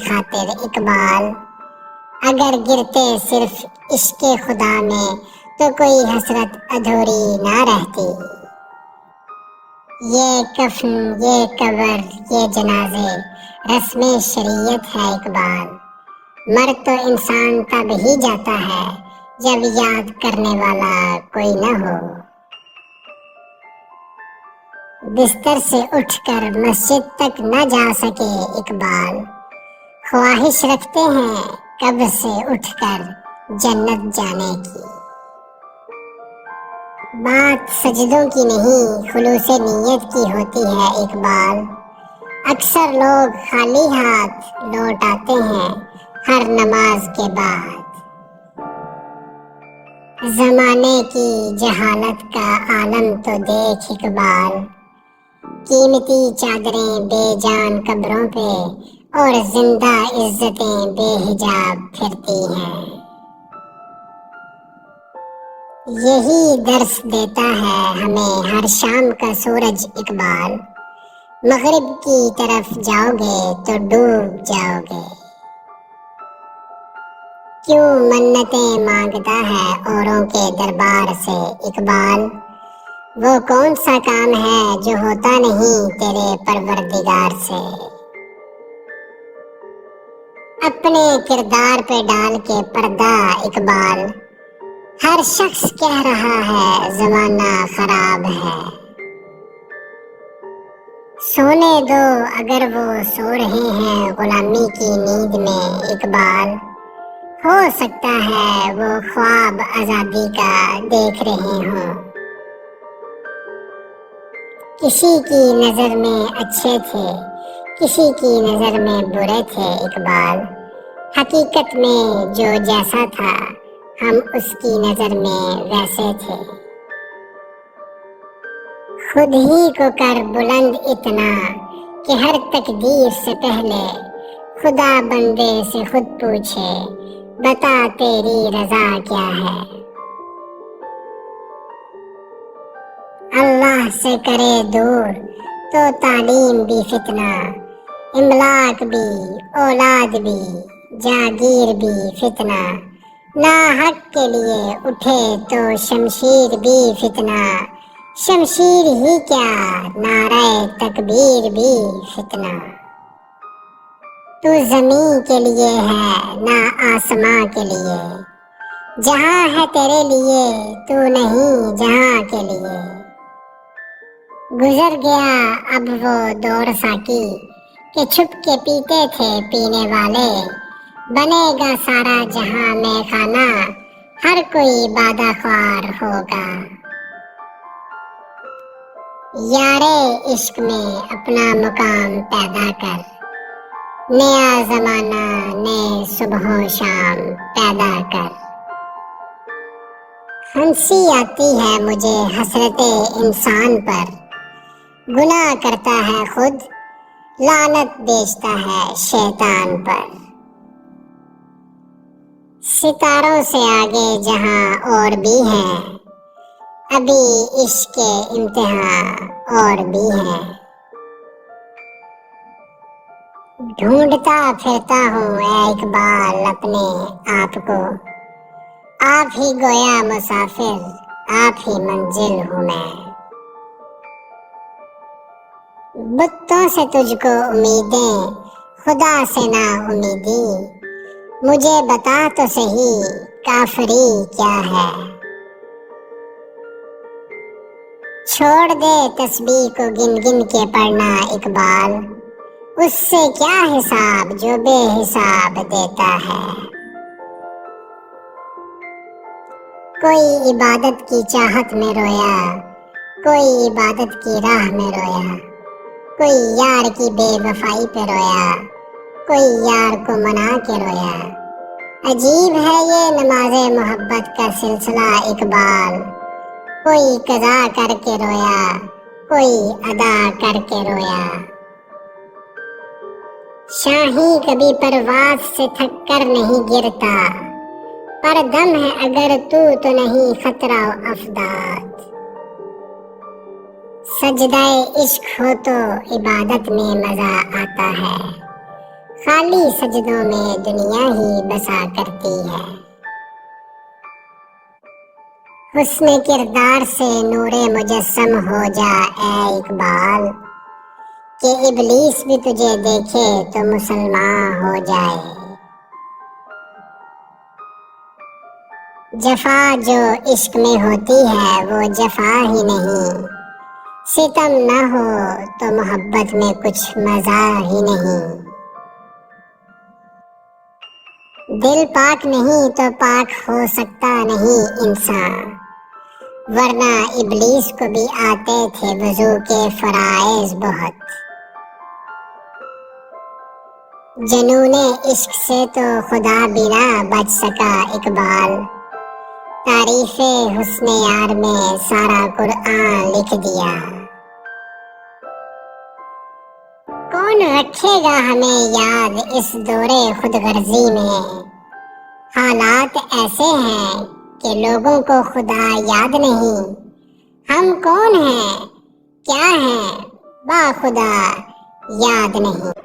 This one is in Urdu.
خاطر اقبال، اگر گرتے صرف عشق خدا میں تو کوئی حسرت ادھوری نہ رہتی۔ یہ کفن، یہ قبر، یہ جنازے رسم شریعت ہے اقبال، مر تو انسان تب ہی جاتا ہے جب یاد کرنے والا کوئی نہ ہو۔ بستر سے اٹھ کر مسجد تک نہ جا سکے اقبال، خواہش رکھتے ہیں قبر سے اٹھ کر جنت جانے کی۔ بات سجدوں کی نہیں خلوص نیت کی ہوتی ہے اقبال، اکثر لوگ خالی ہاتھ لوٹ آتے ہیں ہر نماز کے بعد۔ زمانے کی جہالت کا عالم تو دیکھ اقبال، قیمتی چادریں بے جان قبروں پہ اور زندہ عزتیں بے حجاب پھرتی ہیں۔ یہی درس دیتا ہے ہمیں ہر شام کا سورج اقبال، مغرب کی طرف جاؤ گے تو ڈوب جاؤ گے۔ کیوں منتیں مانگتا ہے اوروں کے دربار سے اقبال، وہ کون سا کام ہے جو ہوتا نہیں تیرے پروردگار سے۔ اپنے کردار پہ ڈال کے پردہ اقبال، ہر شخص کہہ رہا ہے زمانہ خراب ہے۔ سونے دو اگر وہ سو رہے ہیں غلامی کی نیند میں اقبال، ہو سکتا ہے وہ خواب آزادی کا دیکھ رہے ہوں۔ کسی کی نظر میں اچھے تھے، کسی کی نظر میں برے تھے اقبال، حقیقت میں جو جیسا تھا ہم اس کی نظر میں ویسے تھے۔ خود ہی کو کر بلند اتنا کہ ہر تقدیر سے پہلے خدا بندے سے خود پوچھے بتا تیری رضا کیا ہے۔ اللہ سے کرے دور تو تعلیم بھی فتنہ، املاک بھی، اولاد بھی، جاگیر بھی فتنہ، ناحق کے لیے اٹھے تو شمشیر بھی فتنہ، شمشیر ہی کیا نعرہ تکبیر بھی فتنہ۔ تو زمین کے لیے ہے نہ آسماں کے لیے، جہاں ہے تیرے لیے تو نہیں جہاں کے لیے۔ گزر گیا اب وہ دور ساقی کہ چھپ کے پیتے تھے پینے والے، بنے گا سارا جہاں میں خانہ، ہر کوئی بادہ خوار ہوگا۔ یارے عشق میں اپنا مقام پیدا کر، نیا زمانہ نئے صبح و شام پیدا کر۔ ہنسی آتی ہے مجھے حسرت انسان پر، گناہ کرتا ہے خود لعنت بیچتا ہے شیطان پر۔ ستاروں سے آگے جہاں اور بھی ہیں، ابھی عشق کے امتحان اور بھی ہیں۔ ڈھونڈتا پھرتا ہوں اے اقبال اپنے آپ کو، آپ ہی گویا مسافر، آپ ہی منزل ہوں میں۔ بتوں سے تجھ کو امیدیں، خدا سے نا امیدی، مجھے بتا تو صحیح کافری کیا ہے۔ چھوڑ دے تسبیح کو گن گن کے پڑھنا اقبال، اس سے کیا حساب جو بے حساب دیتا ہے۔ کوئی عبادت کی چاہت میں رویا، کوئی عبادت کی راہ میں رویا، کوئی یار کی بے وفائی پہ رویا، کوئی یار کو منا کے رویا۔ عجیب ہے یہ نماز محبت کا سلسلہ اقبال، کوئی قضا کر کے رویا، کوئی ادا کر کے رویا۔ شاہی کبھی پرواز سے تھک کر نہیں گرتا، پر دم ہے اگر تو نہیں خطرہ و افداد۔ سجدہ عشق ہو تو عبادت میں مزہ آتا ہے، خالی سجدوں میں دنیا ہی بسا کرتی ہے۔ حسن کردار سے نور مجسم ہو جا اے اقبال، کہ ابلیس بھی تجھے دیکھے تو مسلمان ہو جائے۔ جفا جو عشق میں ہوتی ہے وہ جفا ہی نہیں، ستم نہ ہو تو محبت میں کچھ مزہ ہی نہیں۔ دل پاک نہیں تو پاک ہو سکتا نہیں انسان، ورنہ ابلیس کو بھی آتے تھے وضو کے فرائض بہت۔ جنون عشق سے تو خدا بھی نہ بچ سکا اقبال، تعریف حسن یار میں سارا قرآن لکھ دیا۔ کون رکھے گا ہمیں یاد اس دور خود غرضی میں، حالات ایسے ہیں کہ لوگوں کو خدا یاد نہیں۔ ہم کون ہیں کیا ہیں با خدا یاد نہیں۔